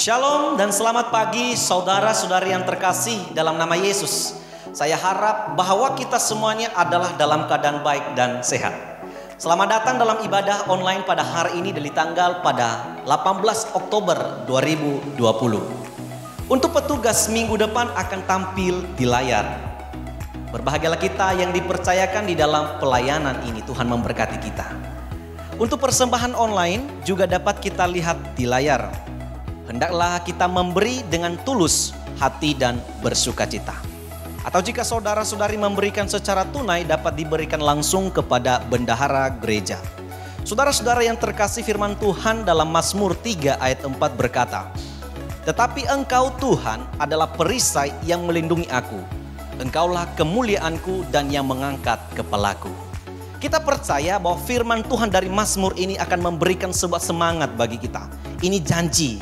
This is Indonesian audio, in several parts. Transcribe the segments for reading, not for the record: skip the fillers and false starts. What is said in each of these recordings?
Shalom dan selamat pagi saudara-saudari yang terkasih dalam nama Yesus. Saya harap bahwa kita semuanya adalah dalam keadaan baik dan sehat. Selamat datang dalam ibadah online pada hari ini dari tanggal pada 18 Oktober 2020. Untuk petugas minggu depan akan tampil di layar. Berbahagialah kita yang dipercayakan di dalam pelayanan ini. Tuhan memberkati kita. Untuk persembahan online juga dapat kita lihat di layar. Hendaklah kita memberi dengan tulus hati dan bersukacita. Atau jika saudara-saudari memberikan secara tunai dapat diberikan langsung kepada bendahara gereja. Saudara-saudara yang terkasih, firman Tuhan dalam Mazmur 3 ayat 4 berkata, "Tetapi Engkau Tuhan adalah perisai yang melindungi aku. Engkaulah kemuliaanku dan yang mengangkat kepalaku." Kita percaya bahwa firman Tuhan dari Mazmur ini akan memberikan sebuah semangat bagi kita. Ini janji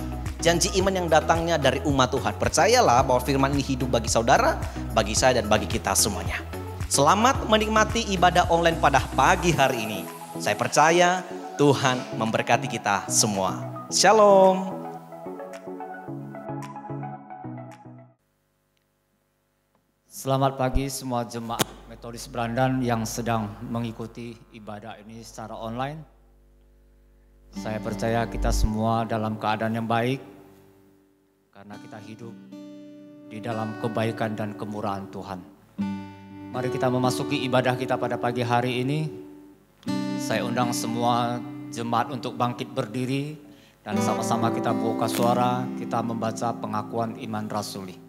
iman yang datangnya dari umat Tuhan. Percayalah bahwa firman ini hidup bagi saudara, bagi saya dan bagi kita semuanya. Selamat menikmati ibadah online pada pagi hari ini. Saya percaya Tuhan memberkati kita semua. Shalom. Selamat pagi semua jemaat Metodis Brandan yang sedang mengikuti ibadah ini secara online. Saya percaya kita semua dalam keadaan yang baik karena kita hidup di dalam kebaikan dan kemurahan Tuhan. Mari kita memasuki ibadah kita pada pagi hari ini. Saya undang semua jemaat untuk bangkit berdiri dan sama-sama kita buka suara, kita membaca pengakuan iman rasuli.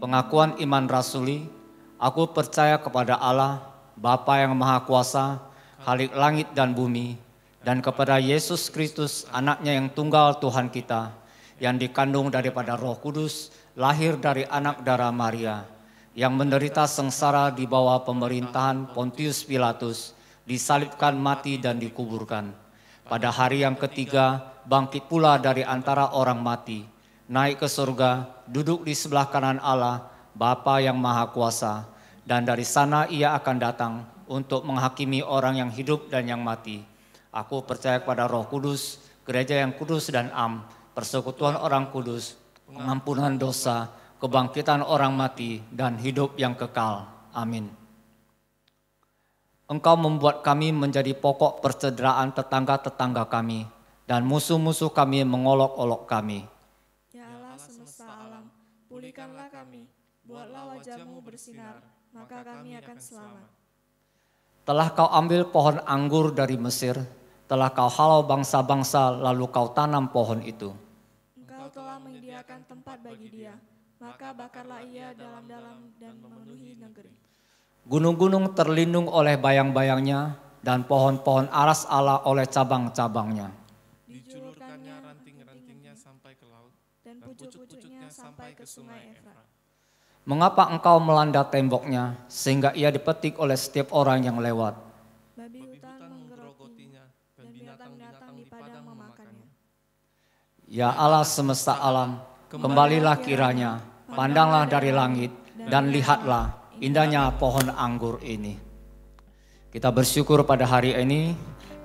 Pengakuan iman rasuli, aku percaya kepada Allah, Bapa yang Maha Kuasa, Khalik langit dan bumi, dan kepada Yesus Kristus, anaknya yang tunggal Tuhan kita, yang dikandung daripada Roh Kudus, lahir dari anak darah Maria, yang menderita sengsara di bawah pemerintahan Pontius Pilatus, disalibkan, mati dan dikuburkan. Pada hari yang ketiga, bangkit pula dari antara orang mati, naik ke surga, duduk di sebelah kanan Allah, Bapa yang Maha Kuasa, dan dari sana ia akan datang untuk menghakimi orang yang hidup dan yang mati. Aku percaya kepada Roh Kudus, gereja yang kudus dan am, persekutuan orang kudus, pengampunan dosa, kebangkitan orang mati, dan hidup yang kekal. Amin. Engkau membuat kami menjadi pokok persaudaraan tetangga-tetangga kami, dan musuh-musuh kami mengolok-olok kami. Ya Allah semesta alam, pulihkanlah kami, buatlah wajah-Mu bersinar, maka kami akan selamat. Telah kau ambil pohon anggur dari Mesir, telah kau halau bangsa-bangsa, lalu kau tanam pohon itu. Engkau telah menyediakan tempat bagi dia, maka bakarlah ia dalam-dalam dan memenuhi negeri. Gunung-gunung terlindung oleh bayang-bayangnya, dan pohon-pohon aras Allah oleh cabang-cabangnya. Dijulurkannya ranting-rantingnya sampai ke laut, dan pucuk-pucuknya sampai ke sungai Efrat. Mengapa engkau melanda temboknya, sehingga ia dipetik oleh setiap orang yang lewat? Babi hutan menggerogotinya, dan binatang-binatang di padang memakannya. Ya Allah semesta alam, kembalilah kiranya, pandanglah dari langit, dan lihatlah indahnya pohon anggur ini. Kita bersyukur pada hari ini,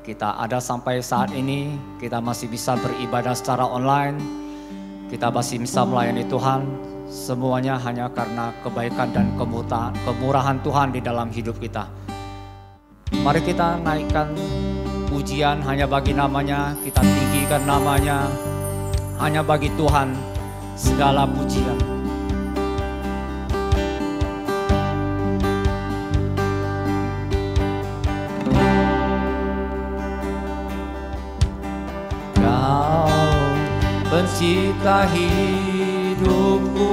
kita ada sampai saat ini, kita masih bisa beribadah secara online, kita masih bisa melayani Tuhan, semuanya hanya karena kebaikan dan kemurahan Tuhan di dalam hidup kita. Mari kita naikkan pujian hanya bagi namanya, kita tinggikan namanya, hanya bagi Tuhan segala pujian. Kau pencipta hidupku,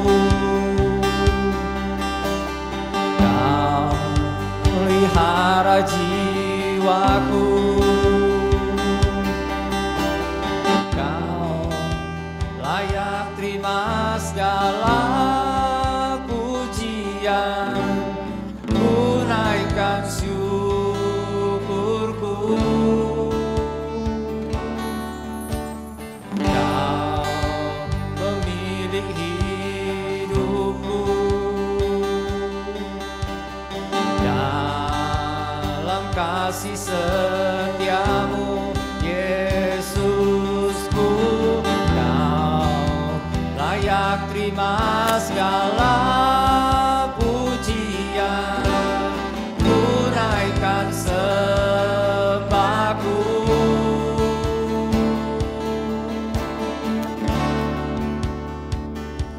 Kau pelihara jiwaku, Kau layak terima segala pujian, ku naikkan syukurku. Kau pemilik hidupku, dalam kasih setiamu Yesusku, Kau terima segala pujian, ku naikkan sembahku.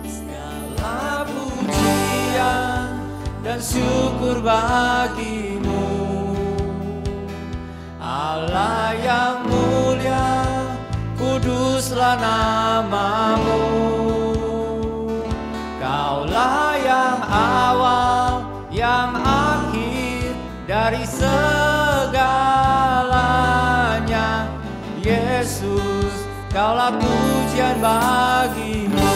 Segala pujian dan syukur bagimu, Allah yang mulia, kuduslah namamu. Kaulah yang awal, yang akhir dari segalanya. Yesus, kaulah pujian bagimu.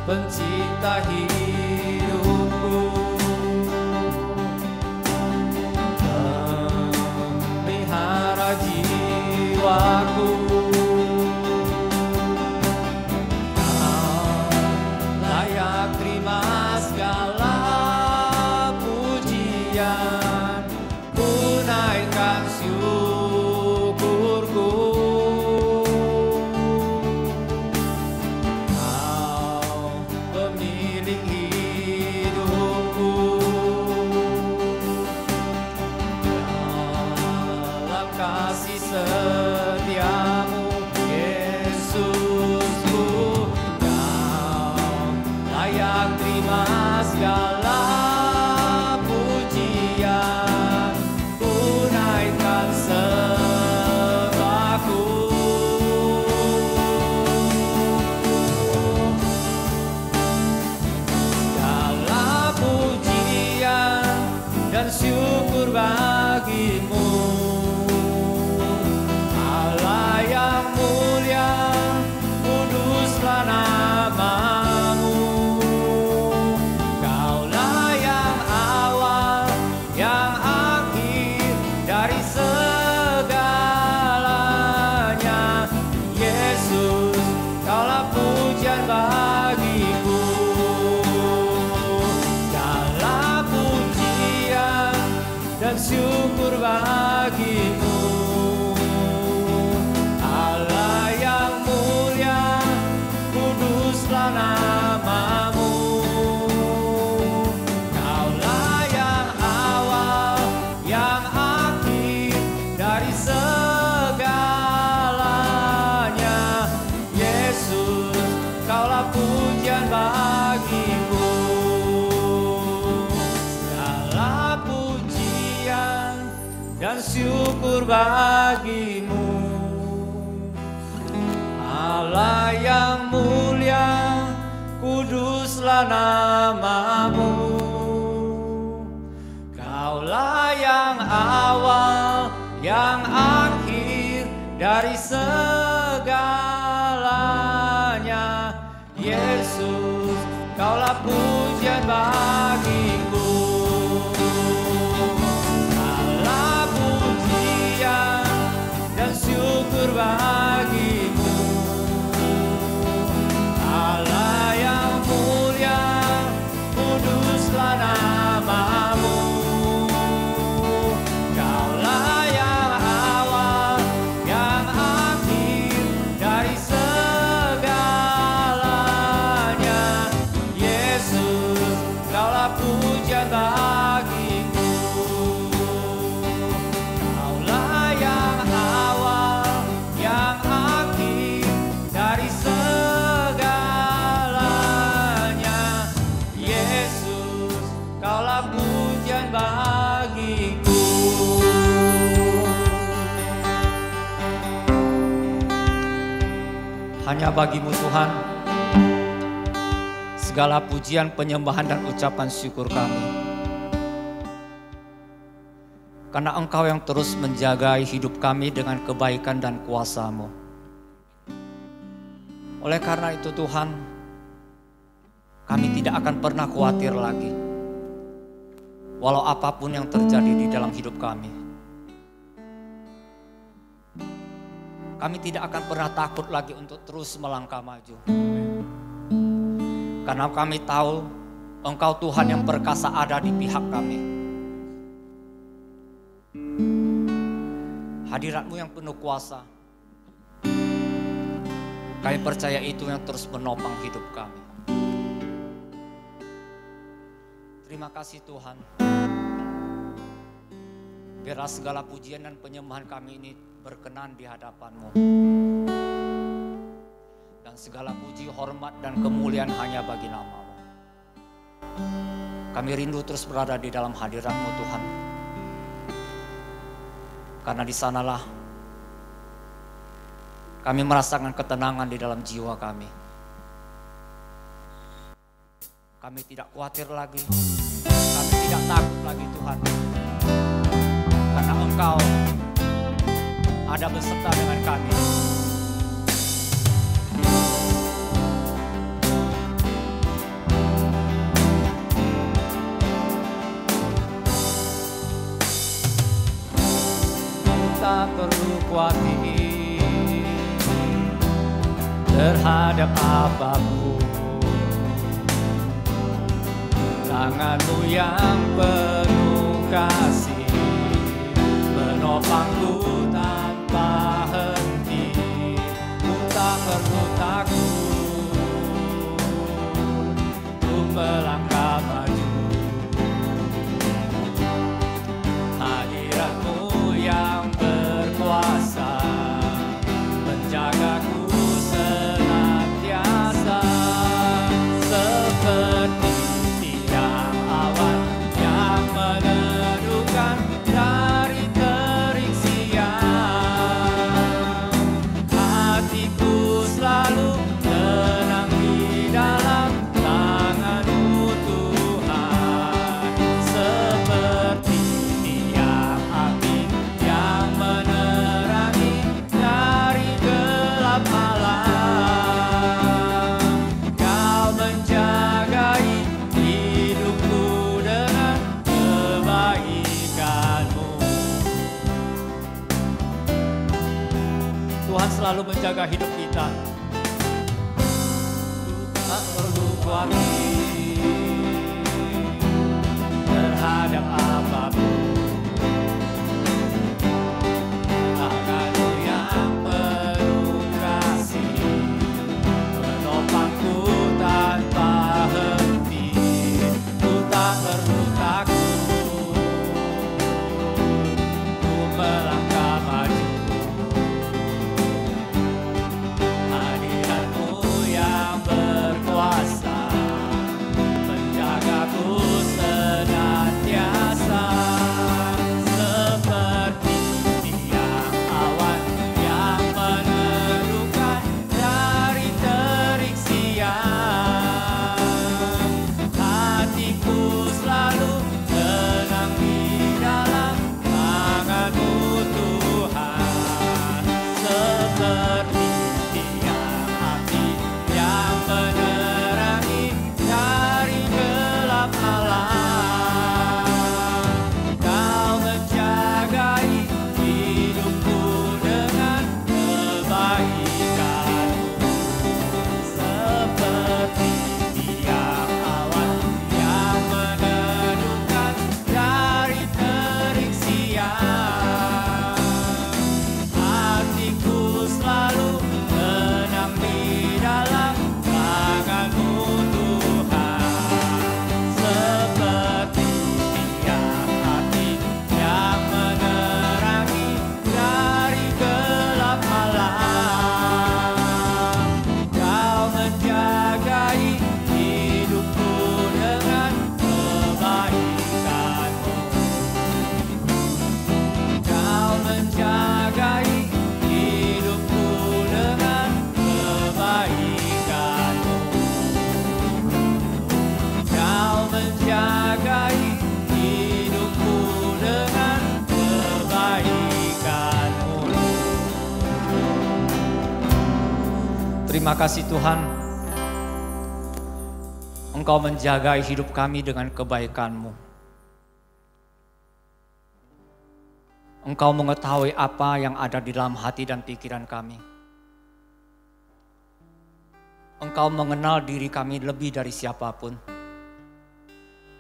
Pencipta hidupku, pemelihara jiwaku, Kau layak terima segala pujian, ku naikkan syukurku. Setiamu Yesusku, Kau layak terima segala pujian, ku naikkan sembahku. Segala pujian dan syukur bagimu, yang mulia, kuduslah namamu. Kaulah yang awal, yang akhir dari segalanya. Yesus, kaulah pujian bagiku. Segala pujian dan syukur bagimu, namamu. Kaulah yang awal, yang akhir dari segalanya. Yesus, kaulah pujian bagiku. Segala pujian dan syukur bagimu, Allah yang mulia, kuduslah namamu. Kaulah yang awal, yang akhir dari segalanya. Yesus, kaulah pujian bagiku. Segala pujian dan syukur bagimu, Allah yang mulia, kuduslah namamu. Kaulah yang awal, yang akhir dari segalanya. Yesus, kaulah pujian bagiku. Kaulah yang awal, yang akhir dari segalanya. Yesus, kaulah pujian bagiku. Hanya bagimu Tuhan segala pujian, penyembahan dan ucapan syukur kami. Karena Engkau yang terus menjagai hidup kami dengan kebaikan dan kuasa-Mu. Oleh karena itu Tuhan, kami tidak akan pernah khawatir lagi. Walau apapun yang terjadi di dalam hidup kami. Kami tidak akan pernah takut lagi untuk terus melangkah maju. Karena kami tahu Engkau Tuhan yang perkasa ada di pihak kami. Hadirat-Mu yang penuh kuasa, kami percaya itu yang terus menopang hidup kami. Terima kasih Tuhan. Biarlah segala pujian dan penyembahan kami ini berkenan di hadapan-Mu. Dan segala puji, hormat, dan kemuliaan hanya bagi nama-Mu. Kami rindu terus berada di dalam hadirat-Mu Tuhan. Karena di sanalah kami merasakan ketenangan di dalam jiwa kami. Kami tidak khawatir lagi, kami tidak takut lagi Tuhan. Karena Engkau ada beserta dengan kami. Tak perlu khawatir terhadap apapun. Tangan-Mu yang penuh kasih menopangku tanpa henti. Ku tak perlu takut untuk melangkah maju. Hadirat-Mu yang berkuasa menjagaku senantiasa, seperti tiang awan yang meneduhkan dari terik siang. Hatiku selalu tenang di dalam tangan-Mu Tuhan, seperti tiang api yang menerangi dari gelap malam. Kau menjagai hidupku dengan kebaikan-Mu. Tuhan selalu menjaga hidup kita. Tak perlu khawatir terhadap apapun. Tangan-Mu yang penuh kasih menopangku tanpa henti. Ku tak perlu takut untuk melangkah maju. Hadirat-Mu yang berkuasa menjagaku senantiasa, seperti tiang awan yang meneduhkan dari terik siang. Hatiku selalu tenang di dalam tangan-Mu Tuhan, seperti tiang api yang menerangi dari gelap malam. Kau menjagai hidupku dengan kebaikan-Mu, seperti tiang awan yang meneduhkan dari terik siang. Hatiku selalu tenang di dalam tangan-Mu Tuhan, seperti tiang api yang menerangi dari gelap malam. Kau menjagai hidupku dengan kebaikan-Mu. Kau menjagai hidupku dengan kebaikan-Mu. Kau menjagai hidupku dengan kebaikan-Mu. Terima kasih Tuhan, Engkau menjaga hidup kami dengan kebaikan-Mu. Engkau mengetahui apa yang ada di dalam hati dan pikiran kami. Engkau mengenal diri kami lebih dari siapapun.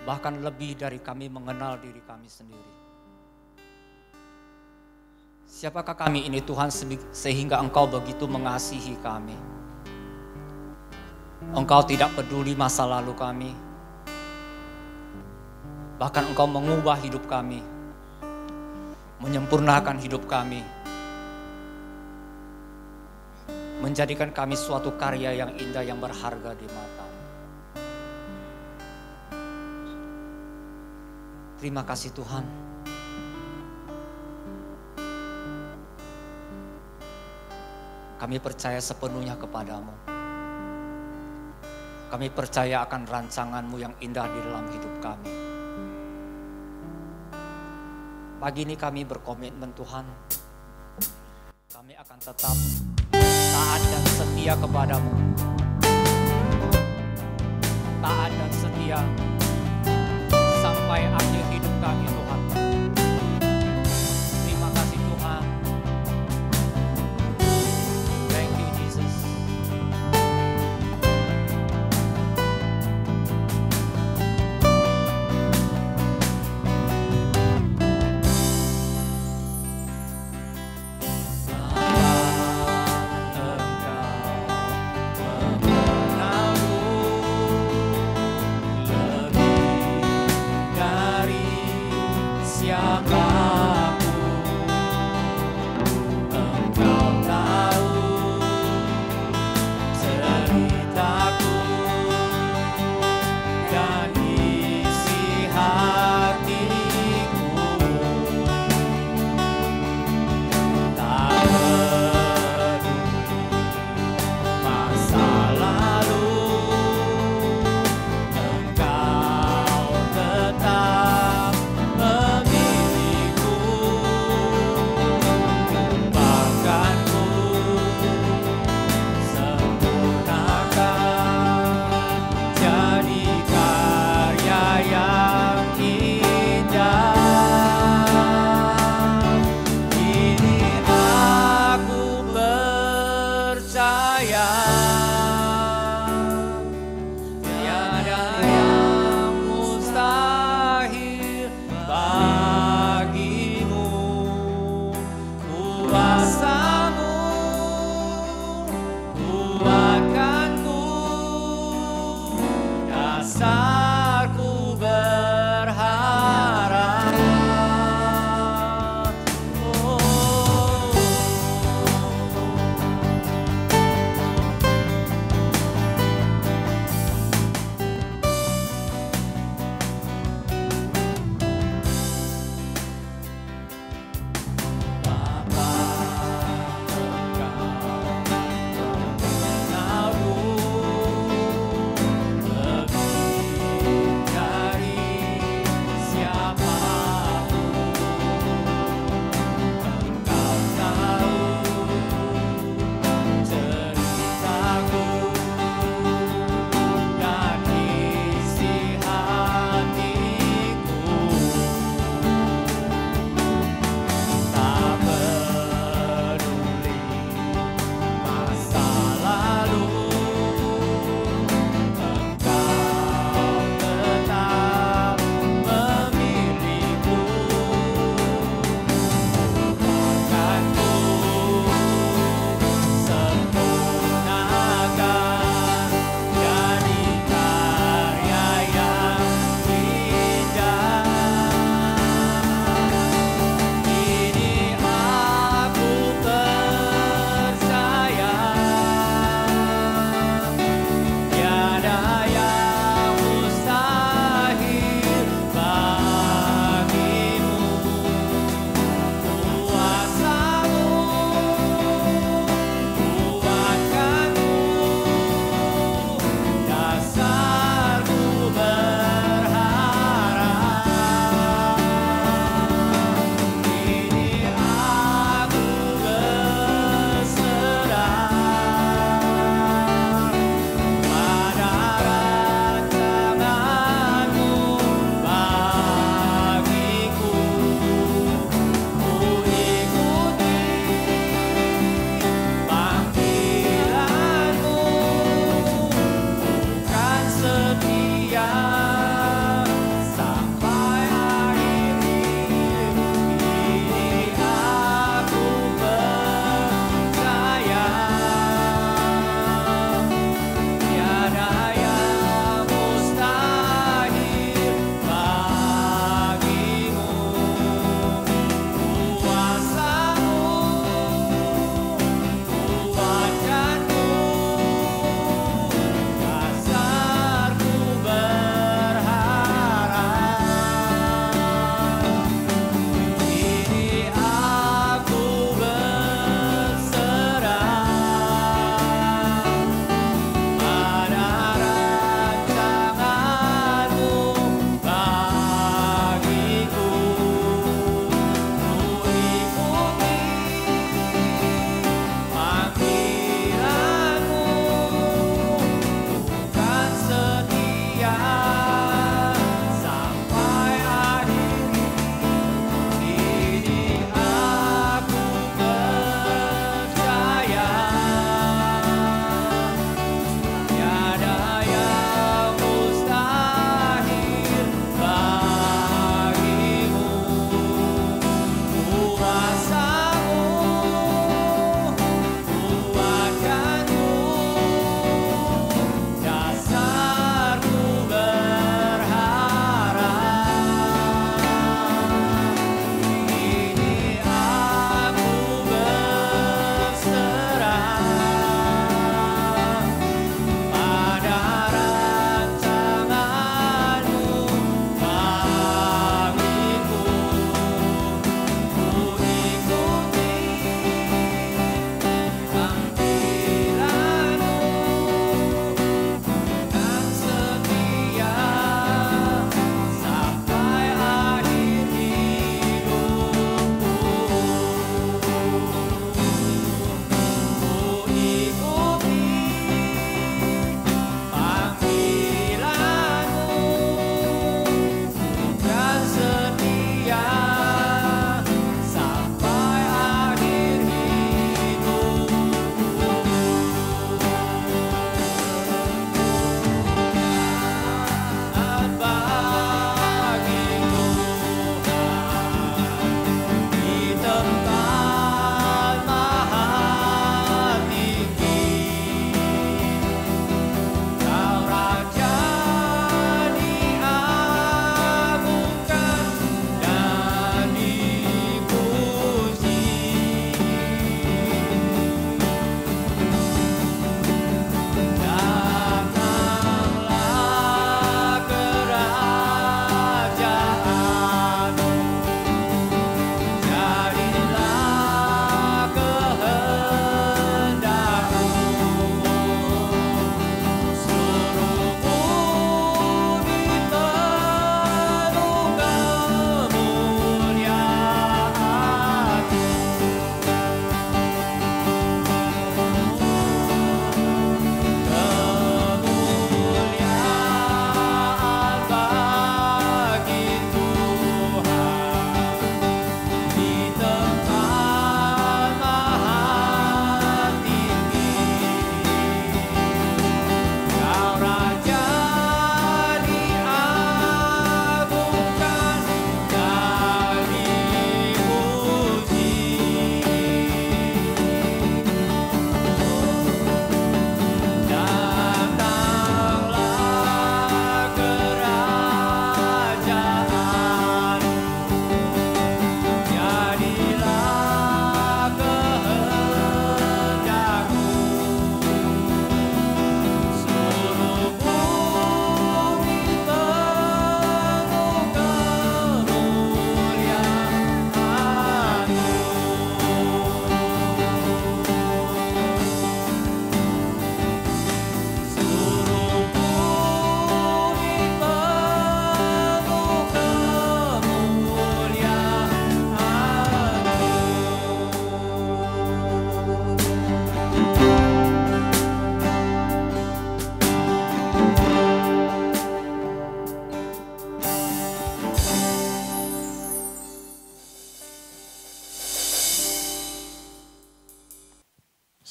Bahkan lebih dari kami mengenal diri kami sendiri. Siapakah kami ini Tuhan sehingga Engkau begitu mengasihi kami? Engkau tidak peduli masa lalu kami. Bahkan Engkau mengubah hidup kami, menyempurnakan hidup kami, menjadikan kami suatu karya yang indah yang berharga di mata. Terima kasih Tuhan. Kami percaya sepenuhnya kepadamu. Kami percaya akan rancangan-Mu yang indah di dalam hidup kami. Pagi ini kami berkomitmen Tuhan, kami akan tetap taat dan setia kepadamu. Taat dan setia sampai akhir hidup kami Tuhan. Terima kasih Tuhan. Thank you Jesus.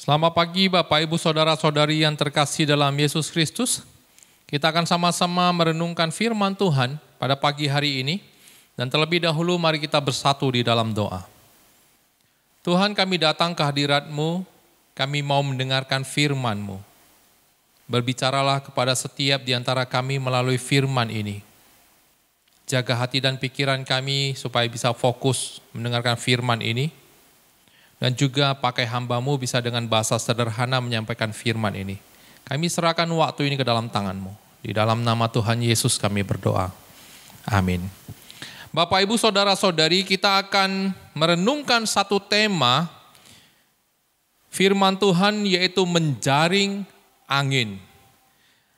Selamat pagi Bapak Ibu Saudara-saudari yang terkasih dalam Yesus Kristus. Kita akan sama-sama merenungkan firman Tuhan pada pagi hari ini. Dan terlebih dahulu mari kita bersatu di dalam doa. Tuhan, kami datang ke hadirat-Mu, kami mau mendengarkan firman-Mu. Berbicaralah kepada setiap di antara kami melalui firman ini. Jaga hati dan pikiran kami supaya bisa fokus mendengarkan firman ini. Dan juga pakai hamba-Mu bisa dengan bahasa sederhana menyampaikan firman ini. Kami serahkan waktu ini ke dalam tangan-Mu. Di dalam nama Tuhan Yesus kami berdoa. Amin. Bapak, Ibu, Saudara-saudari, kita akan merenungkan satu tema firman Tuhan, yaitu menjaring angin.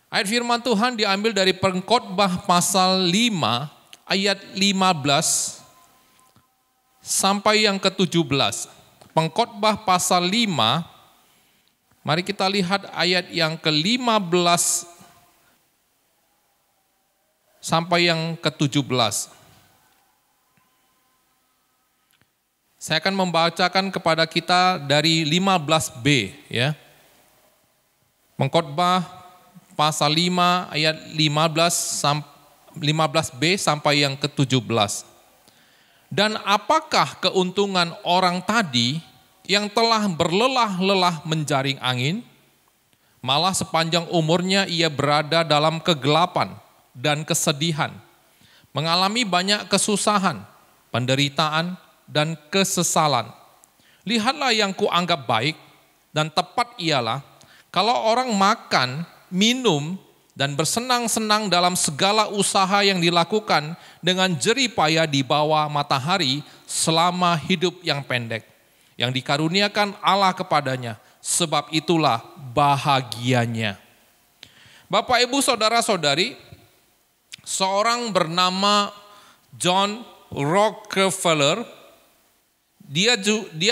Ayat firman Tuhan diambil dari Pengkhotbah pasal 5 ayat 15 sampai yang ke-17. Pengkhotbah pasal 5, mari kita lihat ayat yang ke-15 sampai yang ke-17. Saya akan membacakan kepada kita dari 15b, ya. Pengkhotbah pasal 5 ayat 15b sampai yang ke-17. Dan apakah keuntungan orang tadi yang telah berlelah-lelah menjaring angin? Malah sepanjang umurnya ia berada dalam kegelapan dan kesedihan, mengalami banyak kesusahan, penderitaan, dan kesesalan. Lihatlah yang kuanggap baik dan tepat ialah kalau orang makan, minum, dan bersenang-senang dalam segala usaha yang dilakukan dengan jerih payah di bawah matahari selama hidup yang pendek, yang dikaruniakan Allah kepadanya, sebab itulah bahagianya. Bapak, Ibu, Saudara-saudari, seorang bernama John Rockefeller, dia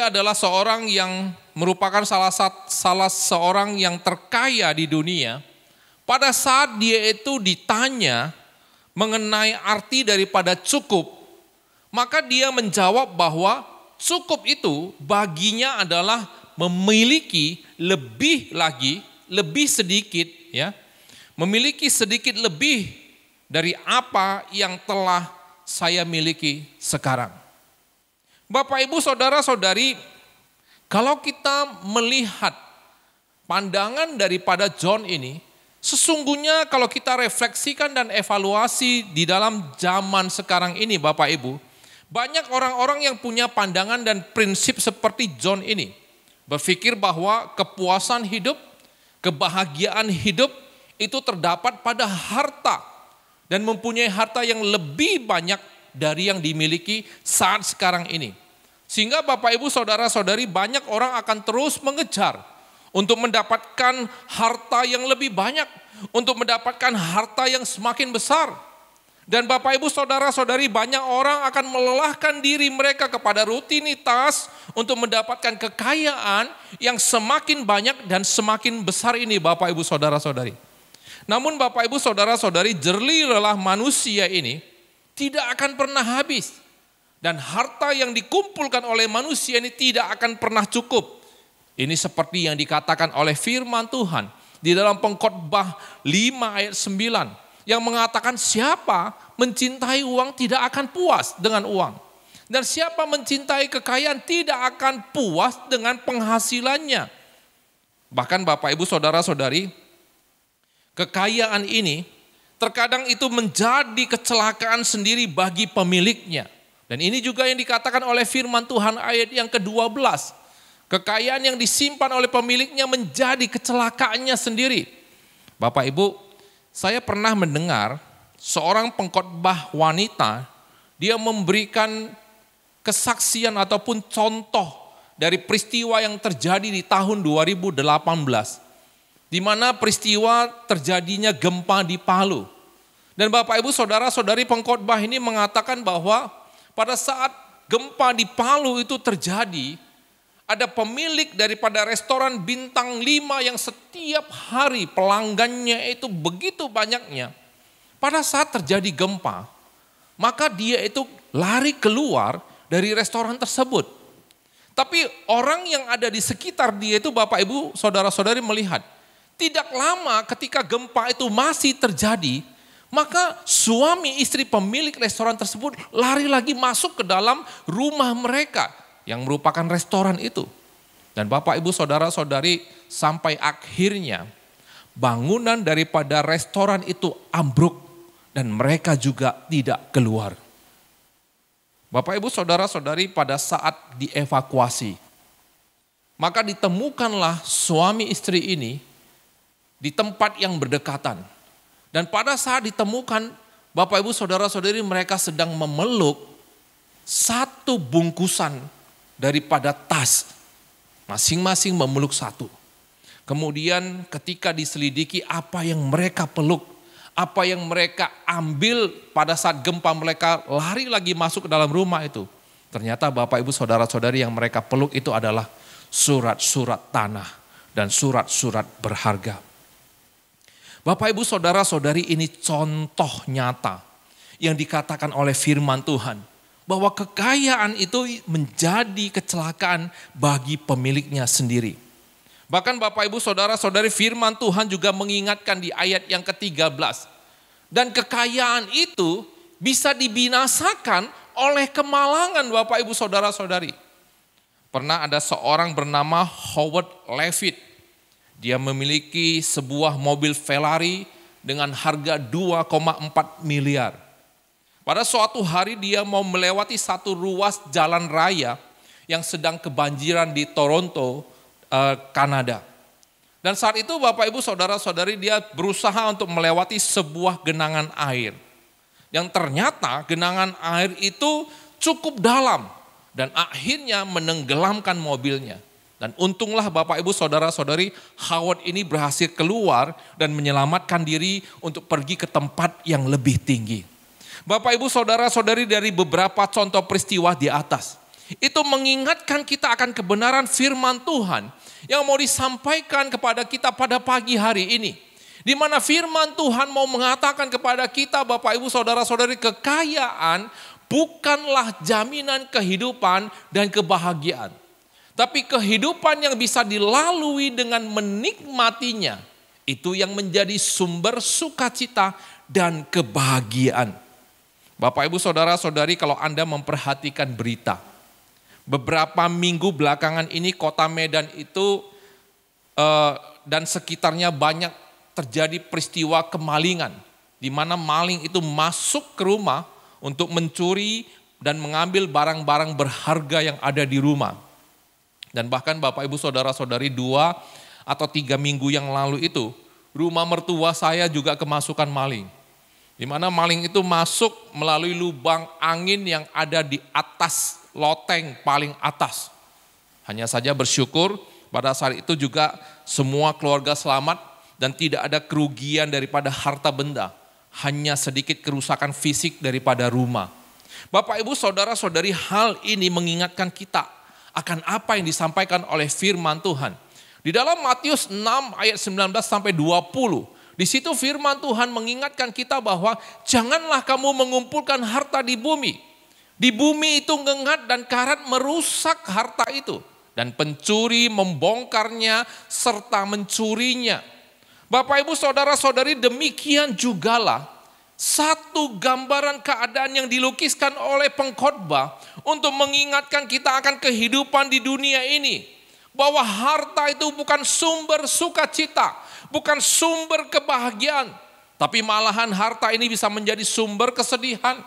adalah seorang yang merupakan salah seorang yang terkaya di dunia. Pada saat dia itu ditanya mengenai arti daripada cukup, maka dia menjawab bahwa cukup itu baginya adalah memiliki lebih lagi, lebih sedikit, ya, memiliki sedikit lebih dari apa yang telah saya miliki sekarang. Bapak, Ibu, Saudara-saudari, kalau kita melihat pandangan daripada John ini, sesungguhnya kalau kita refleksikan dan evaluasi di dalam zaman sekarang ini, Bapak Ibu, banyak orang-orang yang punya pandangan dan prinsip seperti John ini. Berpikir bahwa kepuasan hidup, kebahagiaan hidup itu terdapat pada harta. Dan mempunyai harta yang lebih banyak dari yang dimiliki saat sekarang ini. Sehingga Bapak, Ibu, Saudara-saudari, banyak orang akan terus mengejar untuk mendapatkan harta yang lebih banyak, untuk mendapatkan harta yang semakin besar. Dan Bapak, Ibu, Saudara-saudari, banyak orang akan melelahkan diri mereka kepada rutinitas untuk mendapatkan kekayaan yang semakin banyak dan semakin besar ini, Bapak, Ibu, Saudara-saudari. Namun Bapak, Ibu, Saudara-saudari, jerih lelah manusia ini tidak akan pernah habis. Dan harta yang dikumpulkan oleh manusia ini tidak akan pernah cukup. Ini seperti yang dikatakan oleh firman Tuhan di dalam Pengkhotbah 5 ayat 9 yang mengatakan siapa mencintai uang tidak akan puas dengan uang. Dan siapa mencintai kekayaan tidak akan puas dengan penghasilannya. Bahkan Bapak, Ibu, Saudara-saudari, kekayaan ini terkadang itu menjadi kecelakaan sendiri bagi pemiliknya. Dan ini juga yang dikatakan oleh firman Tuhan ayat yang ke-12. Kekayaan yang disimpan oleh pemiliknya menjadi kecelakaannya sendiri. Bapak, Ibu, saya pernah mendengar seorang pengkhotbah wanita, dia memberikan kesaksian ataupun contoh dari peristiwa yang terjadi di tahun 2018. Di mana peristiwa terjadinya gempa di Palu. Dan Bapak, Ibu, Saudara-saudari, pengkhotbah ini mengatakan bahwa pada saat gempa di Palu itu terjadi, ada pemilik daripada restoran bintang 5 yang setiap hari pelanggannya itu begitu banyaknya. Pada saat terjadi gempa, maka dia itu lari keluar dari restoran tersebut. Tapi orang yang ada di sekitar dia itu Bapak Ibu Saudara-saudari melihat. Tidak lama ketika gempa itu masih terjadi, maka suami istri pemilik restoran tersebut lari lagi masuk ke dalam rumah mereka yang merupakan restoran itu. Dan Bapak Ibu Saudara-saudari sampai akhirnya bangunan daripada restoran itu ambruk dan mereka juga tidak keluar. Bapak Ibu Saudara-saudari pada saat dievakuasi, maka ditemukanlah suami istri ini di tempat yang berdekatan. Dan pada saat ditemukan, Bapak Ibu Saudara-saudari mereka sedang memeluk satu bungkusan daripada tas. Masing-masing memeluk satu. Kemudian ketika diselidiki apa yang mereka peluk, apa yang mereka ambil pada saat gempa mereka lari lagi masuk ke dalam rumah itu. Ternyata Bapak Ibu Saudara-saudari yang mereka peluk itu adalah surat-surat tanah dan surat-surat berharga. Bapak Ibu Saudara-saudari ini contoh nyata yang dikatakan oleh firman Tuhan. Bahwa kekayaan itu menjadi kecelakaan bagi pemiliknya sendiri. Bahkan Bapak Ibu Saudara-saudari firman Tuhan juga mengingatkan di ayat yang ke-13. Dan kekayaan itu bisa dibinasakan oleh kemalangan Bapak Ibu Saudara-saudari. Pernah ada seorang bernama Howard Levitt. Dia memiliki sebuah mobil Ferrari dengan harga 2,4 miliar. Pada suatu hari dia mau melewati satu ruas jalan raya yang sedang kebanjiran di Toronto, Kanada. Dan saat itu Bapak Ibu Saudara-saudari dia berusaha untuk melewati sebuah genangan air. Yang ternyata genangan air itu cukup dalam dan akhirnya menenggelamkan mobilnya. Dan untunglah Bapak Ibu Saudara-saudari Howard ini berhasil keluar dan menyelamatkan diri untuk pergi ke tempat yang lebih tinggi. Bapak Ibu Saudara-saudari dari beberapa contoh peristiwa di atas. Itu mengingatkan kita akan kebenaran firman Tuhan yang mau disampaikan kepada kita pada pagi hari ini. Di mana firman Tuhan mau mengatakan kepada kita Bapak Ibu Saudara-saudari kekayaan bukanlah jaminan kehidupan dan kebahagiaan. Tapi kehidupan yang bisa dilalui dengan menikmatinya. Itu yang menjadi sumber sukacita dan kebahagiaan. Bapak Ibu Saudara-saudari kalau Anda memperhatikan berita. Beberapa minggu belakangan ini kota Medan itu dan sekitarnya banyak terjadi peristiwa kemalingan. Di mana maling itu masuk ke rumah untuk mencuri dan mengambil barang-barang berharga yang ada di rumah. Dan bahkan Bapak Ibu Saudara-saudari 2 atau 3 minggu yang lalu itu, rumah mertua saya juga kemasukan maling. Di mana maling itu masuk melalui lubang angin yang ada di atas loteng paling atas. Hanya saja bersyukur pada saat itu juga semua keluarga selamat dan tidak ada kerugian daripada harta benda. Hanya sedikit kerusakan fisik daripada rumah. Bapak Ibu Saudara-saudari hal ini mengingatkan kita akan apa yang disampaikan oleh firman Tuhan. Di dalam Matius 6 ayat 19 sampai 20, di situ firman Tuhan mengingatkan kita bahwa janganlah kamu mengumpulkan harta di bumi. Di bumi itu ngengat dan karat merusak harta itu. Dan pencuri membongkarnya serta mencurinya. Bapak Ibu Saudara-saudari demikian jugalah satu gambaran keadaan yang dilukiskan oleh pengkhotbah untuk mengingatkan kita akan kehidupan di dunia ini. Bahwa harta itu bukan sumber sukacita, bukan sumber kebahagiaan. Tapi malahan harta ini bisa menjadi sumber kesedihan,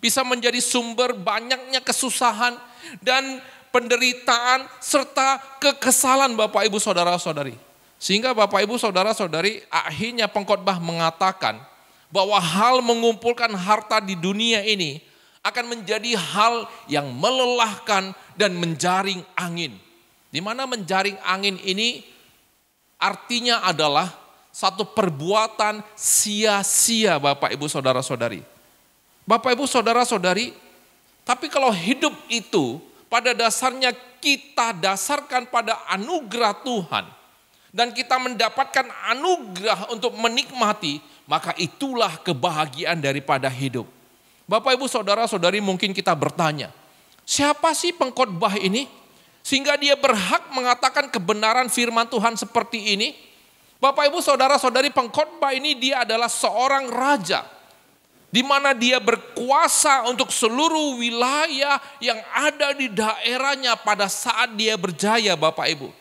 bisa menjadi sumber banyaknya kesusahan dan penderitaan serta kekesalan Bapak Ibu Saudara-saudari. Sehingga Bapak Ibu Saudara-saudari akhirnya pengkhotbah mengatakan bahwa hal mengumpulkan harta di dunia ini akan menjadi hal yang melelahkan dan menjaring angin. Di mana menjaring angin ini artinya adalah satu perbuatan sia-sia Bapak Ibu Saudara-saudari. Bapak Ibu Saudara-saudari, tapi kalau hidup itu pada dasarnya kita dasarkan pada anugerah Tuhan. Dan kita mendapatkan anugerah untuk menikmati, maka itulah kebahagiaan daripada hidup. Bapak Ibu Saudara-saudari mungkin kita bertanya, siapa sih pengkhotbah ini? sehingga dia berhak mengatakan kebenaran firman Tuhan seperti ini. Bapak Ibu saudara-saudari, pengkhotbah ini dia adalah seorang raja, di mana dia berkuasa untuk seluruh wilayah yang ada di daerahnya pada saat dia berjaya, Bapak Ibu.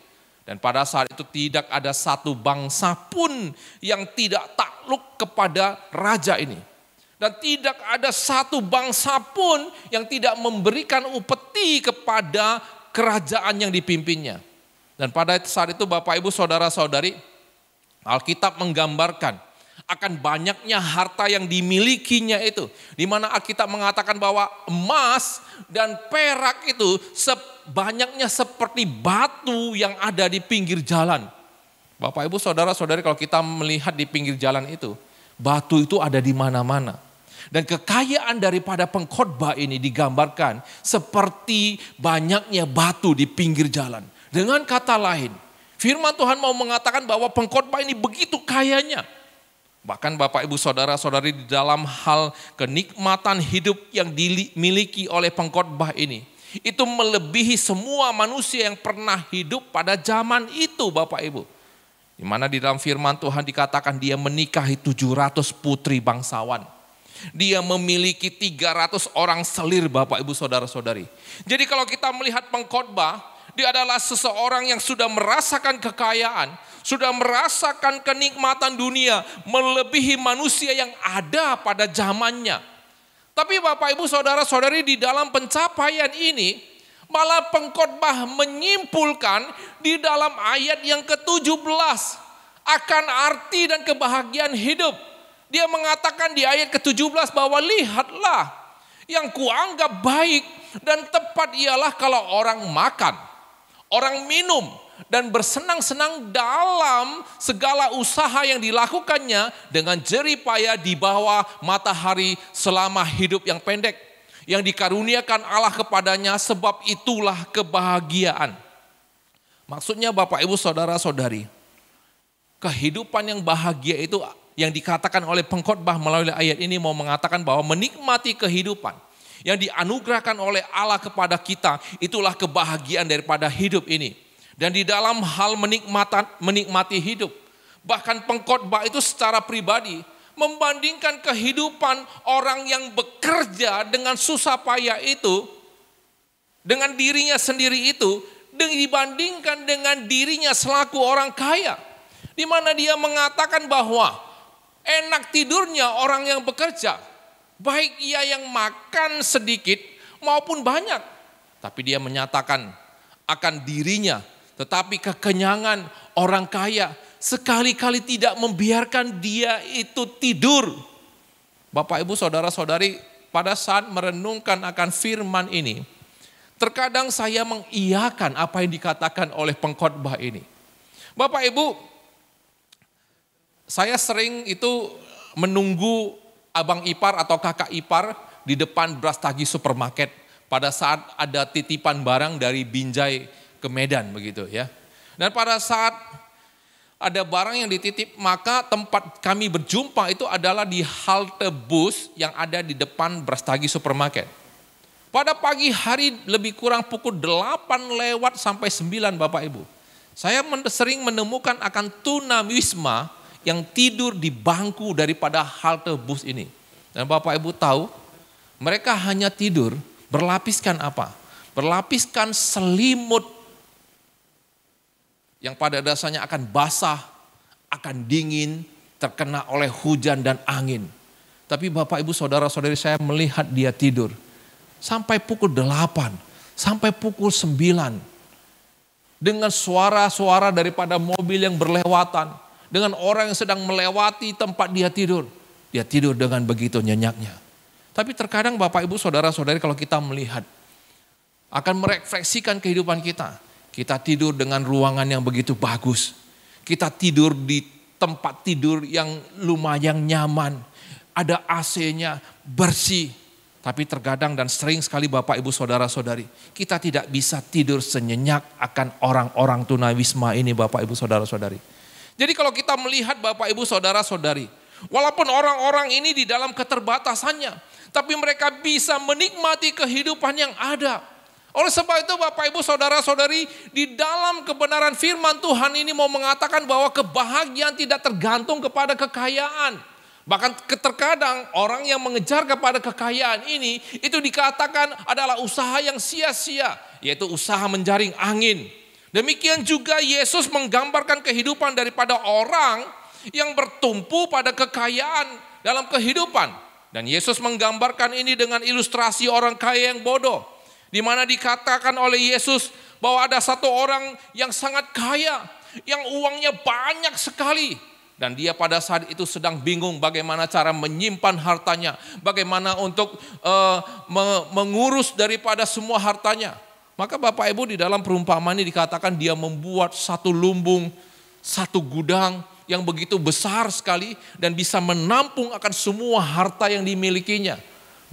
Dan pada saat itu tidak ada satu bangsa pun yang tidak takluk kepada raja ini. Dan tidak ada satu bangsa pun yang tidak memberikan upeti kepada kerajaan yang dipimpinnya. Dan pada saat itu Bapak Ibu saudara-saudari, Alkitab menggambarkan akan banyaknya harta yang dimilikinya itu. Di mana Alkitab mengatakan bahwa emas dan perak itu banyaknya seperti batu yang ada di pinggir jalan. Bapak Ibu saudara-saudari, kalau kita melihat di pinggir jalan itu, batu itu ada di mana-mana. Dan kekayaan daripada pengkhotbah ini digambarkan seperti banyaknya batu di pinggir jalan. Dengan kata lain, firman Tuhan mau mengatakan bahwa pengkhotbah ini begitu kayanya. Bahkan Bapak Ibu saudara-saudari, di dalam hal kenikmatan hidup yang dimiliki oleh pengkhotbah ini, itu melebihi semua manusia yang pernah hidup pada zaman itu, Bapak Ibu. Di mana di dalam firman Tuhan dikatakan dia menikahi 700 putri bangsawan. Dia memiliki 300 orang selir, Bapak Ibu saudara-saudari. Jadi kalau kita melihat pengkhotbah, dia adalah seseorang yang sudah merasakan kekayaan, sudah merasakan kenikmatan dunia melebihi manusia yang ada pada zamannya. Tapi Bapak Ibu saudara-saudari, di dalam pencapaian ini malah pengkhotbah menyimpulkan di dalam ayat yang ke-17 akan arti dan kebahagiaan hidup. Dia mengatakan di ayat ke-17 bahwa lihatlah, yang kuanggap baik dan tepat ialah kalau orang makan, orang minum, dan bersenang-senang dalam segala usaha yang dilakukannya dengan jerih payah di bawah matahari selama hidup yang pendek, yang dikaruniakan Allah kepadanya, sebab itulah kebahagiaan. Maksudnya Bapak Ibu saudara-saudari, kehidupan yang bahagia itu yang dikatakan oleh pengkhotbah melalui ayat ini mau mengatakan bahwa menikmati kehidupan yang dianugerahkan oleh Allah kepada kita, itulah kebahagiaan daripada hidup ini. Dan di dalam hal menikmati hidup, bahkan pengkhotbah itu secara pribadi membandingkan kehidupan orang yang bekerja dengan susah payah itu, dengan dirinya sendiri itu, dibandingkan dengan dirinya selaku orang kaya. Di mana dia mengatakan bahwa enak tidurnya orang yang bekerja, baik ia yang makan sedikit maupun banyak. Tapi dia menyatakan akan dirinya, tetapi kekenyangan orang kaya sekali-kali tidak membiarkan dia itu tidur. Bapak Ibu saudara-saudari, pada saat merenungkan akan firman ini, terkadang saya mengiyakan apa yang dikatakan oleh pengkhotbah ini. Bapak Ibu, saya sering itu menunggu abang ipar atau kakak ipar di depan Brastagi Supermarket pada saat ada titipan barang dari Binjai ke Medan begitu ya. Dan pada saat ada barang yang dititip, maka tempat kami berjumpa itu adalah di halte bus yang ada di depan Brastagi Supermarket. Pada pagi hari lebih kurang pukul 8 lewat sampai 9 Bapak Ibu. Saya sering menemukan akan tunawisma yang tidur di bangku daripada halte bus ini. Dan Bapak Ibu tahu, mereka hanya tidur berlapiskan apa? Berlapiskan selimut yang pada dasarnya akan basah, akan dingin, terkena oleh hujan dan angin. Tapi Bapak Ibu saudara-saudari, saya melihat dia tidur sampai pukul 8, sampai pukul 9. Dengan suara-suara daripada mobil yang berlewatan, dengan orang yang sedang melewati tempat dia tidur dengan begitu nyenyaknya. Tapi terkadang Bapak Ibu saudara-saudari, kalau kita melihat, akan merefleksikan kehidupan kita. Kita tidur dengan ruangan yang begitu bagus. Kita tidur di tempat tidur yang lumayan nyaman. Ada AC-nya, bersih. Tapi terkadang dan sering sekali Bapak Ibu saudara-saudari, kita tidak bisa tidur senyenyak akan orang-orang tunawisma ini Bapak Ibu saudara-saudari. Jadi kalau kita melihat Bapak Ibu saudara-saudari, walaupun orang-orang ini di dalam keterbatasannya, tapi mereka bisa menikmati kehidupan yang ada. Oleh sebab itu Bapak Ibu Saudara-saudari, di dalam kebenaran firman Tuhan ini mau mengatakan bahwa kebahagiaan tidak tergantung kepada kekayaan. Bahkan terkadang orang yang mengejar kepada kekayaan ini, itu dikatakan adalah usaha yang sia-sia, yaitu usaha menjaring angin. Demikian juga Yesus menggambarkan kehidupan daripada orang yang bertumpu pada kekayaan dalam kehidupan. Dan Yesus menggambarkan ini dengan ilustrasi orang kaya yang bodoh. Di mana dikatakan oleh Yesus bahwa ada satu orang yang sangat kaya, yang uangnya banyak sekali. Dan dia pada saat itu sedang bingung bagaimana cara menyimpan hartanya, bagaimana untuk mengurus daripada semua hartanya. Maka Bapak Ibu di dalam perumpamaan ini dikatakan dia membuat satu lumbung, satu gudang yang begitu besar sekali dan bisa menampung akan semua harta yang dimilikinya.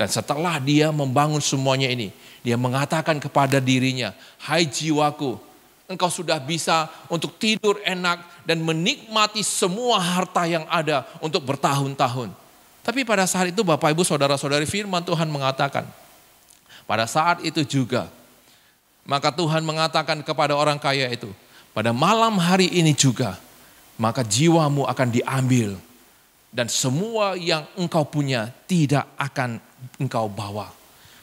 Dan setelah dia membangun semuanya ini, dia mengatakan kepada dirinya, "Hai jiwaku, engkau sudah bisa untuk tidur enak dan menikmati semua harta yang ada untuk bertahun-tahun." Tapi pada saat itu Bapak Ibu Saudara-saudari, firman Tuhan mengatakan, pada saat itu juga, maka Tuhan mengatakan kepada orang kaya itu, pada malam hari ini juga, maka jiwamu akan diambil dan semua yang engkau punya tidak akan engkau bawa.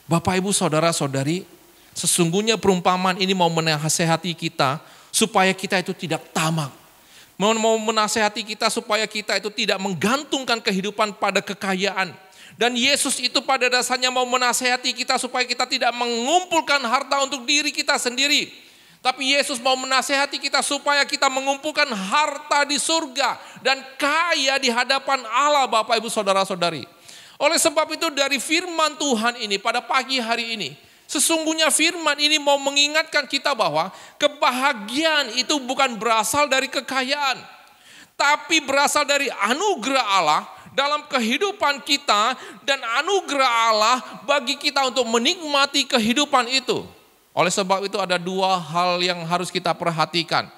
Bapak Ibu Saudara-saudari, sesungguhnya perumpamaan ini mau menasehati kita supaya kita itu tidak tamak. Mau menasehati kita supaya kita itu tidak menggantungkan kehidupan pada kekayaan. Dan Yesus itu pada dasarnya mau menasehati kita supaya kita tidak mengumpulkan harta untuk diri kita sendiri. Tapi Yesus mau menasehati kita supaya kita mengumpulkan harta di surga dan kaya di hadapan Allah, Bapak Ibu Saudara-saudari. Oleh sebab itu dari firman Tuhan ini pada pagi hari ini, sesungguhnya firman ini mau mengingatkan kita bahwa kebahagiaan itu bukan berasal dari kekayaan, tapi berasal dari anugerah Allah dalam kehidupan kita dan anugerah Allah bagi kita untuk menikmati kehidupan itu. Oleh sebab itu ada dua hal yang harus kita perhatikan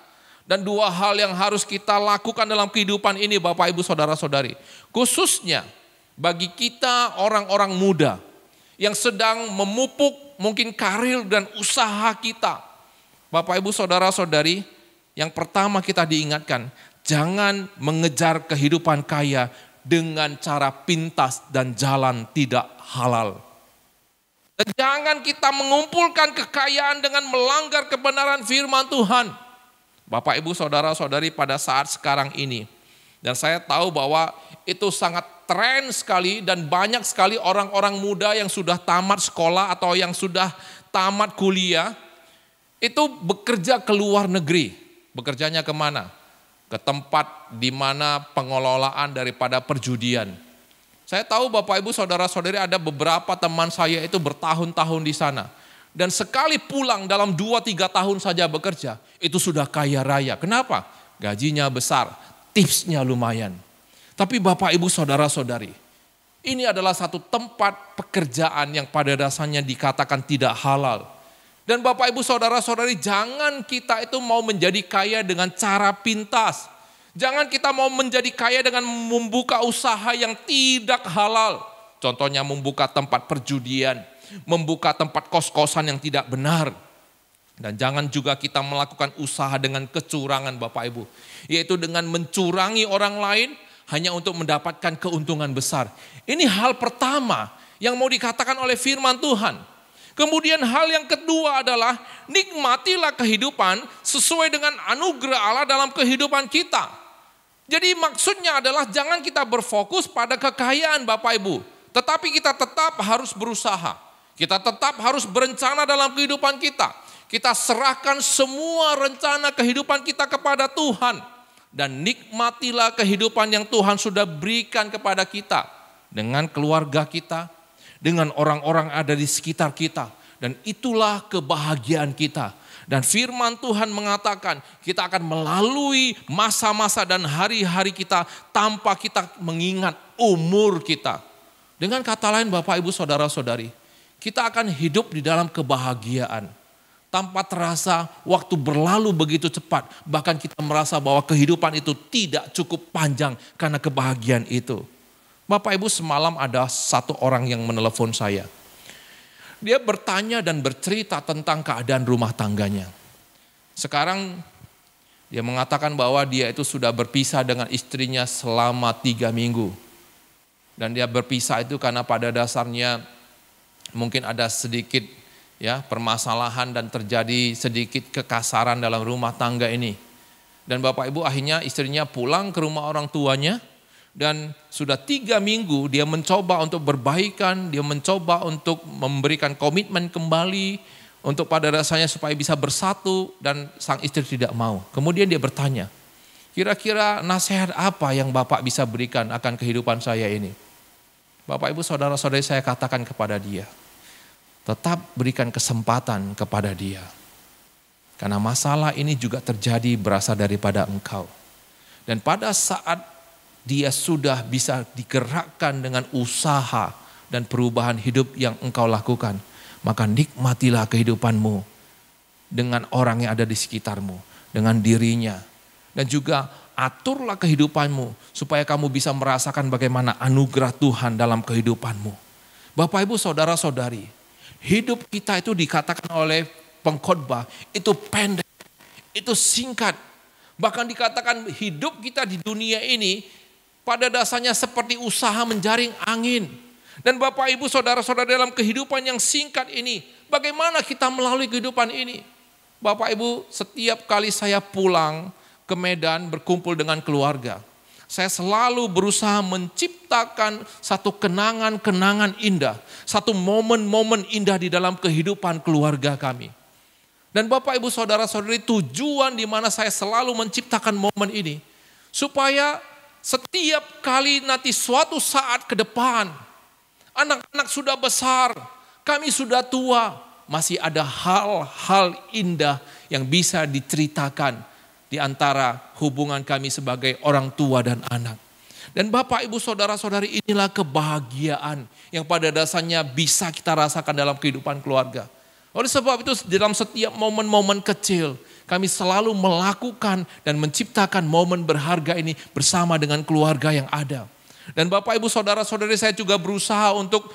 dan dua hal yang harus kita lakukan dalam kehidupan ini, Bapak Ibu Saudara-saudari. Khususnya bagi kita orang-orang muda yang sedang memupuk mungkin karir dan usaha kita. Bapak Ibu Saudara-saudari, yang pertama kita diingatkan, jangan mengejar kehidupan kaya dengan cara pintas dan jalan tidak halal. Dan jangan kita mengumpulkan kekayaan dengan melanggar kebenaran firman Tuhan. Bapak Ibu Saudara-saudari pada saat sekarang ini, dan saya tahu bahwa itu sangat tren sekali dan banyak sekali orang-orang muda yang sudah tamat sekolah atau yang sudah tamat kuliah, itu bekerja ke luar negeri. Bekerjanya kemana? Ke tempat di mana pengelolaan daripada perjudian. Saya tahu Bapak Ibu Saudara-saudari ada beberapa teman saya itu bertahun-tahun di sana. Dan sekali pulang dalam 2-3 tahun saja bekerja, itu sudah kaya raya. Kenapa? Gajinya besar, tipsnya lumayan. Tapi Bapak Ibu Saudara-saudari, ini adalah satu tempat pekerjaan yang pada dasarnya dikatakan tidak halal. Dan Bapak Ibu Saudara-saudari, jangan kita itu mau menjadi kaya dengan cara pintas. Jangan kita mau menjadi kaya dengan membuka usaha yang tidak halal. Contohnya membuka tempat perjudian, membuka tempat kos-kosan yang tidak benar. Dan jangan juga kita melakukan usaha dengan kecurangan Bapak Ibu. Yaitu dengan mencurangi orang lain hanya untuk mendapatkan keuntungan besar. Ini hal pertama yang mau dikatakan oleh firman Tuhan. Kemudian hal yang kedua adalah nikmatilah kehidupan sesuai dengan anugerah Allah dalam kehidupan kita. Jadi maksudnya adalah jangan kita berfokus pada kekayaan Bapak Ibu. Tetapi kita tetap harus berusaha. Kita tetap harus berencana dalam kehidupan kita. Kita serahkan semua rencana kehidupan kita kepada Tuhan. Dan nikmatilah kehidupan yang Tuhan sudah berikan kepada kita. Dengan keluarga kita, dengan orang-orang ada di sekitar kita. Dan itulah kebahagiaan kita. Dan firman Tuhan mengatakan kita akan melalui masa-masa dan hari-hari kita tanpa kita mengingat umur kita. Dengan kata lain Bapak Ibu Saudara-saudari, kita akan hidup di dalam kebahagiaan. Tanpa terasa waktu berlalu begitu cepat. Bahkan kita merasa bahwa kehidupan itu tidak cukup panjang karena kebahagiaan itu. Bapak Ibu, semalam ada satu orang yang menelepon saya. Dia bertanya dan bercerita tentang keadaan rumah tangganya. Sekarang dia mengatakan bahwa dia itu sudah berpisah dengan istrinya selama 3 minggu. Dan dia berpisah itu karena pada dasarnya mungkin ada sedikit permasalahan dan terjadi sedikit kekasaran dalam rumah tangga ini. Dan Bapak Ibu akhirnya istrinya pulang ke rumah orang tuanya. Dan sudah 3 minggu dia mencoba untuk berbaikan, dia mencoba untuk memberikan komitmen kembali untuk pada dasarnya supaya bisa bersatu, dan sang istri tidak mau. Kemudian dia bertanya, kira-kira nasihat apa yang Bapak bisa berikan akan kehidupan saya ini? Bapak Ibu saudara-saudari, saya katakan kepada dia, tetap berikan kesempatan kepada dia. Karena masalah ini juga terjadi berasal daripada engkau. Dan pada saat dia sudah bisa digerakkan dengan usaha dan perubahan hidup yang engkau lakukan, maka nikmatilah kehidupanmu dengan orang yang ada di sekitarmu, dengan dirinya. Dan juga aturlah kehidupanmu supaya kamu bisa merasakan bagaimana anugerah Tuhan dalam kehidupanmu. Bapak Ibu saudara-saudari, hidup kita itu dikatakan oleh pengkhotbah itu pendek, itu singkat. Bahkan dikatakan hidup kita di dunia ini pada dasarnya seperti usaha menjaring angin. Dan Bapak Ibu saudara-saudara, dalam kehidupan yang singkat ini, bagaimana kita melalui kehidupan ini? Bapak Ibu, setiap kali saya pulang ke Medan berkumpul dengan keluarga, saya selalu berusaha menciptakan satu kenangan-kenangan indah, satu momen-momen indah di dalam kehidupan keluarga kami. Dan Bapak Ibu saudara-saudari, tujuan di mana saya selalu menciptakan momen ini, supaya setiap kali nanti suatu saat ke depan, anak-anak sudah besar, kami sudah tua, masih ada hal-hal indah yang bisa diceritakan di antara hubungan kami sebagai orang tua dan anak. Dan Bapak Ibu saudara-saudari, inilah kebahagiaan yang pada dasarnya bisa kita rasakan dalam kehidupan keluarga. Oleh sebab itu dalam setiap momen-momen kecil, kami selalu melakukan dan menciptakan momen berharga ini bersama dengan keluarga yang ada. Dan Bapak Ibu saudara-saudari, saya juga berusaha untuk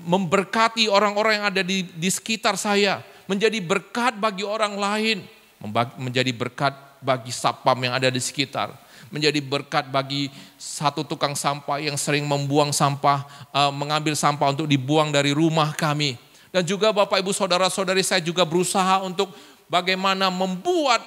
memberkati orang-orang yang ada di sekitar saya. Menjadi berkat bagi orang lain. Menjadi berkat bagi satpam yang ada di sekitar. Menjadi berkat bagi satu tukang sampah yang sering membuang sampah, mengambil sampah untuk dibuang dari rumah kami. Dan juga Bapak Ibu saudara-saudari, saya juga berusaha untuk bagaimana membuat,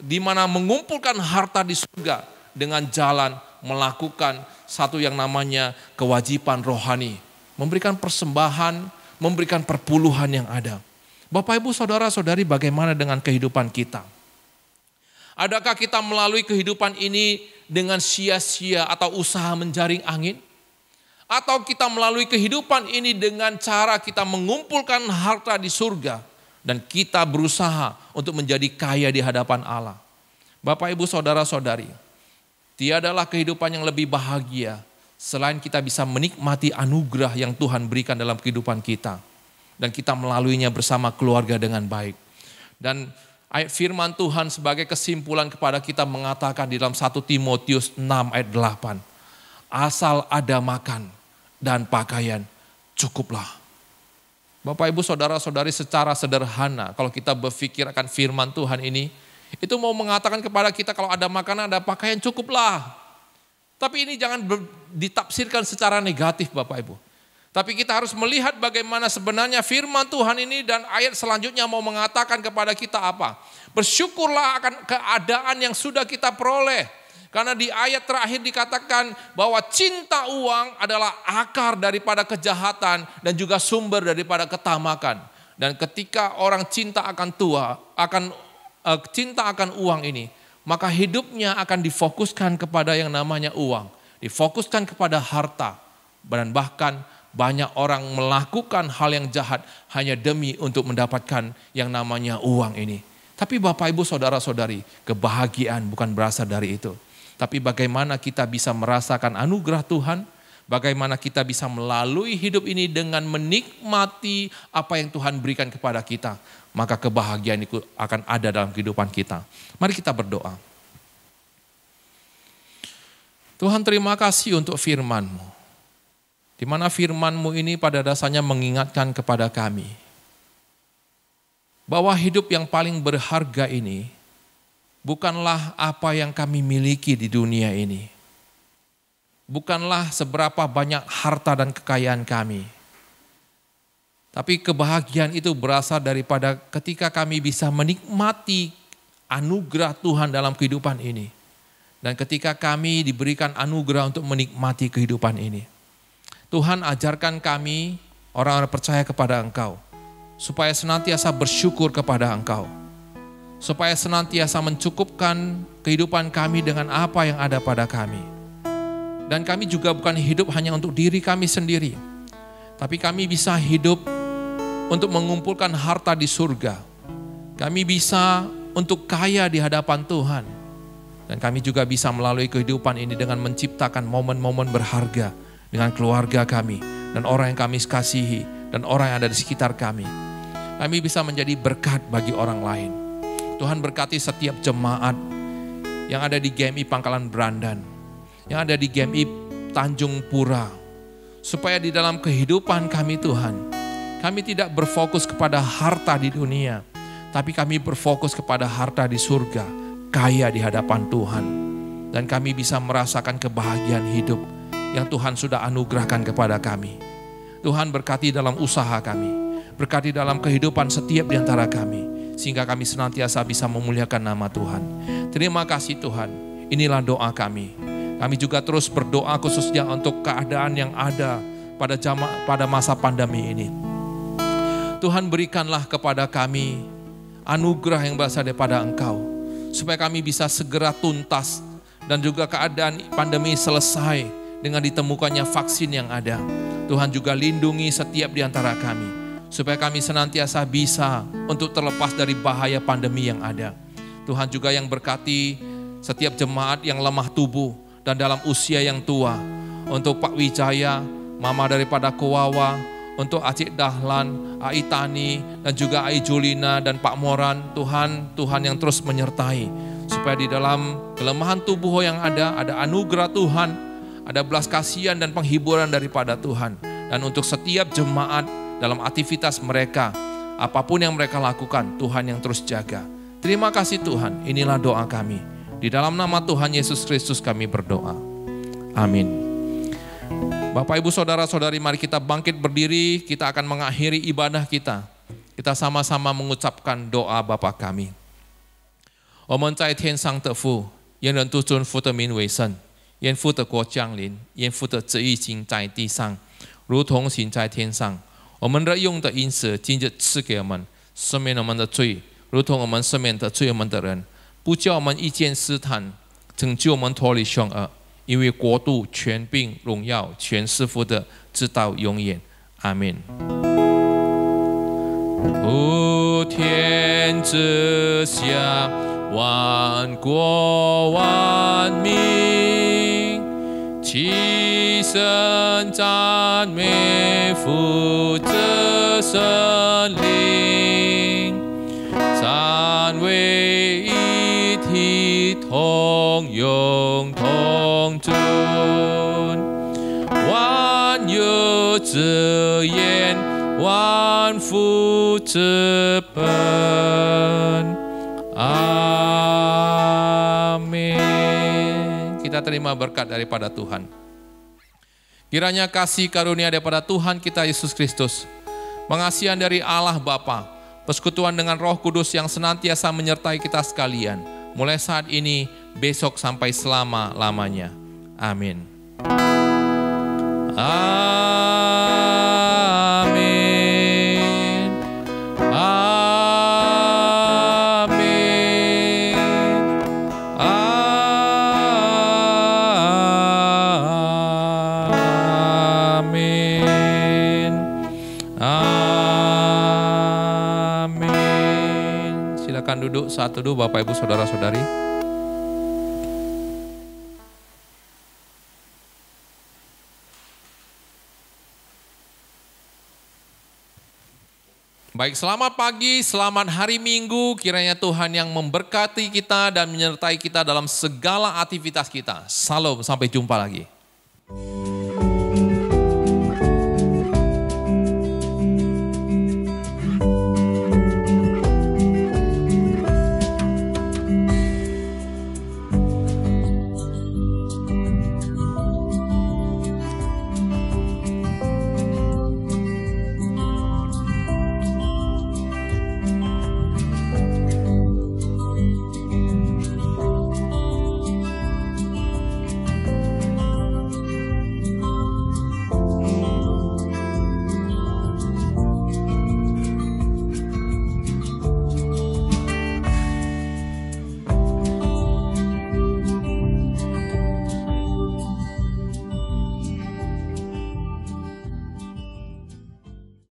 di mana mengumpulkan harta di surga dengan jalan melakukan satu yang namanya kewajiban rohani. Memberikan persembahan, memberikan perpuluhan yang ada. Bapak Ibu saudara-saudari, bagaimana dengan kehidupan kita? Adakah kita melalui kehidupan ini dengan sia-sia atau usaha menjaring angin? Atau kita melalui kehidupan ini dengan cara kita mengumpulkan harta di surga dan kita berusaha untuk menjadi kaya di hadapan Allah? Bapak Ibu saudara-saudari, tiadalah kehidupan yang lebih bahagia selain kita bisa menikmati anugerah yang Tuhan berikan dalam kehidupan kita. Dan kita melaluinya bersama keluarga dengan baik. Dan ayat firman Tuhan sebagai kesimpulan kepada kita mengatakan di dalam 1 Timotius 6 ayat 8. Asal ada makan dan pakaian, cukuplah. Bapak Ibu saudara-saudari, secara sederhana kalau kita berpikir akan firman Tuhan ini, itu mau mengatakan kepada kita kalau ada makanan, ada pakaian, cukuplah. Tapi ini jangan ditafsirkan secara negatif Bapak Ibu. Tapi kita harus melihat bagaimana sebenarnya firman Tuhan ini, dan ayat selanjutnya mau mengatakan kepada kita apa? Bersyukurlah akan keadaan yang sudah kita peroleh. Karena di ayat terakhir dikatakan bahwa cinta uang adalah akar daripada kejahatan dan juga sumber daripada ketamakan. Dan ketika orang cinta akan cinta akan uang ini, maka hidupnya akan difokuskan kepada yang namanya uang, difokuskan kepada harta, dan bahkan banyak orang melakukan hal yang jahat hanya demi untuk mendapatkan yang namanya uang ini. Tapi Bapak Ibu saudara-saudari, kebahagiaan bukan berasal dari itu. Tapi bagaimana kita bisa merasakan anugerah Tuhan, bagaimana kita bisa melalui hidup ini dengan menikmati apa yang Tuhan berikan kepada kita. Maka kebahagiaan itu akan ada dalam kehidupan kita. Mari kita berdoa. Tuhan, terima kasih untuk firman-Mu. Di mana firman-Mu ini pada dasarnya mengingatkan kepada kami bahwa hidup yang paling berharga ini bukanlah apa yang kami miliki di dunia ini. Bukanlah seberapa banyak harta dan kekayaan kami. Tapi kebahagiaan itu berasal daripada ketika kami bisa menikmati anugerah Tuhan dalam kehidupan ini. Dan ketika kami diberikan anugerah untuk menikmati kehidupan ini. Tuhan ajarkan kami, orang-orang percaya kepada Engkau, supaya senantiasa bersyukur kepada Engkau. Supaya senantiasa mencukupkan kehidupan kami dengan apa yang ada pada kami. Dan kami juga bukan hidup hanya untuk diri kami sendiri. Tapi kami bisa hidup untuk mengumpulkan harta di surga. Kami bisa untuk kaya di hadapan Tuhan. Dan kami juga bisa melalui kehidupan ini dengan menciptakan momen-momen berharga dengan keluarga kami dan orang yang kami kasihi dan orang yang ada di sekitar kami. Kami bisa menjadi berkat bagi orang lain. Tuhan berkati setiap jemaat yang ada di GMI Pangkalan Brandan, yang ada di GMI Tanjung Pura, supaya di dalam kehidupan kami Tuhan, kami tidak berfokus kepada harta di dunia, tapi kami berfokus kepada harta di surga, kaya di hadapan Tuhan. Dan kami bisa merasakan kebahagiaan hidup yang Tuhan sudah anugerahkan kepada kami. Tuhan berkati dalam usaha kami, berkati dalam kehidupan setiap di antara kami, sehingga kami senantiasa bisa memuliakan nama Tuhan. Terima kasih Tuhan, inilah doa kami. Kami juga terus berdoa khususnya untuk keadaan yang ada pada masa pandemi ini. Tuhan berikanlah kepada kami anugerah yang berasal daripada Engkau, supaya kami bisa segera tuntas dan juga keadaan pandemi selesai dengan ditemukannya vaksin yang ada. Tuhan juga lindungi setiap di antara kami, supaya kami senantiasa bisa untuk terlepas dari bahaya pandemi yang ada. Tuhan juga yang berkati setiap jemaat yang lemah tubuh dan dalam usia yang tua. Untuk Pak Wijaya, Mama daripada Kowawa, untuk Acik Dahlan, Ai Tani, dan juga Ai Julina dan Pak Moran. Tuhan yang terus menyertai, supaya di dalam kelemahan tubuh yang ada anugerah Tuhan, ada belas kasihan dan penghiburan daripada Tuhan. Dan untuk setiap jemaat dalam aktivitas mereka, apapun yang mereka lakukan, Tuhan yang terus jaga. Terima kasih Tuhan, inilah doa kami. Di dalam nama Tuhan Yesus Kristus kami berdoa. Amin. Bapak Ibu Saudara-saudari, mari kita bangkit berdiri, kita akan mengakhiri ibadah kita. Kita sama-sama mengucapkan doa Bapa kami. 我们在天上的父，愿人都尊父的名为圣。愿父的国降临，愿父的旨意行在地上，如同行在天上。我们日用的饮食今日赐给我们，赦免我们的罪，如同我们赦免得罪我们的人，不叫我们遇见试探，拯救我们脱离凶恶。因为国度、权柄、荣耀，全是父的，直到永远。阿门。普天之下，万国万民，齐声赞美父子圣灵，三位一体，同用同尊，万有之源，万福之本。Amin. Kita terima berkat daripada Tuhan. Kiranya kasih karunia daripada Tuhan kita Yesus Kristus, pengasihan dari Allah Bapa, persekutuan dengan Roh Kudus yang senantiasa menyertai kita sekalian, mulai saat ini, besok sampai selama-lamanya. Amin. Amin. Amin. Amin. Silakan duduk saat teduh Bapak Ibu Saudara-saudari. Baik, selamat pagi, selamat hari Minggu. Kiranya Tuhan yang memberkati kita dan menyertai kita dalam segala aktivitas kita. Salam, sampai jumpa lagi.